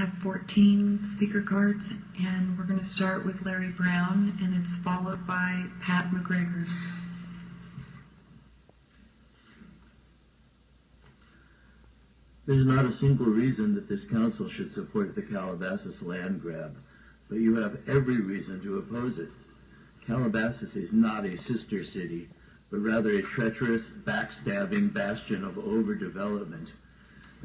have 14 speaker cards, and we're going to start with Larry Brown, and it's followed by Pat McGregor. There's not a single reason that this council should support the Calabasas land grab, but you have every reason to oppose it. Calabasas is not a sister city, but rather a treacherous, backstabbing bastion of overdevelopment.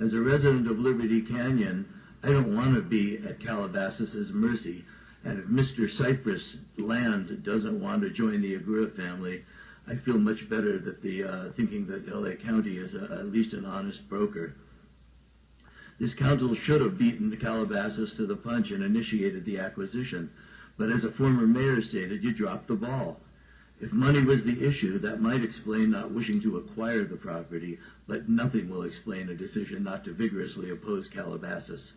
As a resident of Liberty Canyon, I don't want to be at Calabasas' mercy, and if Mr. Cypress Land doesn't want to join the Agura family, I feel much better that thinking that LA County is at least an honest broker. This council should have beaten the Calabasas to the punch and initiated the acquisition, but as a former mayor stated, you dropped the ball. If money was the issue, that might explain not wishing to acquire the property, but nothing will explain a decision not to vigorously oppose Calabasas.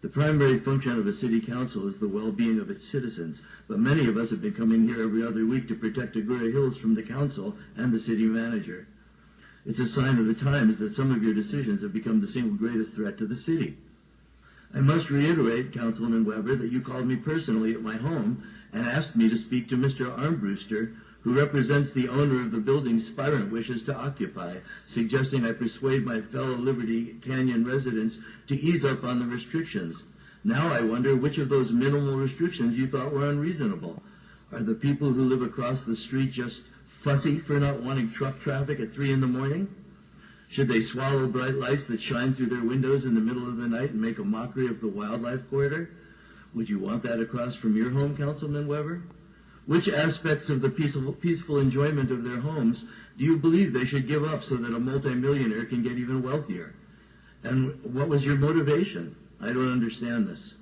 The primary function of a city council is the well-being of its citizens, but many of us have been coming here every other week to protect Agura Hills from the council and the city manager. It's a sign of the times that some of your decisions have become the single greatest threat to the city. I must reiterate, Councilman Weber, that you called me personally at my home and asked me to speak to Mr. Armbruster, who represents the owner of the building Spirant wishes to occupy, suggesting I persuade my fellow Liberty Canyon residents to ease up on the restrictions. Now I wonder which of those minimal restrictions you thought were unreasonable. Are the people who live across the street just fussy for not wanting truck traffic at 3 in the morning? Should they swallow bright lights that shine through their windows in the middle of the night and make a mockery of the wildlife corridor? Would you want that across from your home, Councilman Weber? Which aspects of the peaceful enjoyment of their homes do you believe they should give up so that a multimillionaire can get even wealthier? And what was your motivation? I don't understand this.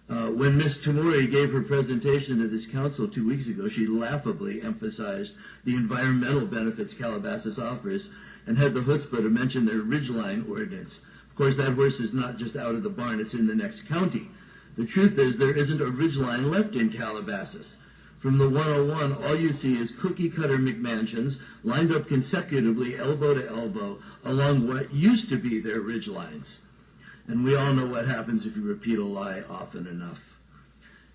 When Ms. Tamori gave her presentation to this council 2 weeks ago, she laughably emphasized the environmental benefits Calabasas offers and had the chutzpah to mention their ridgeline ordinance. Of course, that horse is not just out of the barn, it's in the next county. The truth is there isn't a ridgeline left in Calabasas. From the 101, all you see is cookie-cutter McMansions lined up consecutively, elbow to elbow, along what used to be their ridgelines. And we all know what happens if you repeat a lie often enough.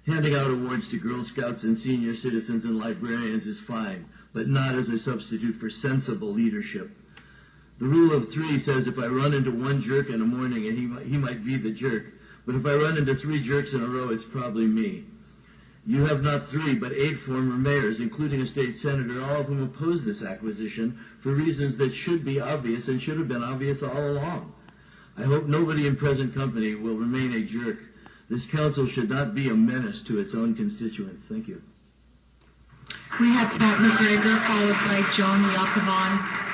Handing out awards to Girl Scouts and senior citizens and librarians is fine, but not as a substitute for sensible leadership. The rule of 3 says if I run into one jerk in the morning, and he might be the jerk, but if I run into 3 jerks in a row, it's probably me. You have not 3, but 8 former mayors, including a state senator, all of whom oppose this acquisition for reasons that should be obvious and should have been obvious all along. I hope nobody in present company will remain a jerk. This council should not be a menace to its own constituents. Thank you. We have Pat McGregor followed by Joan Yakavon.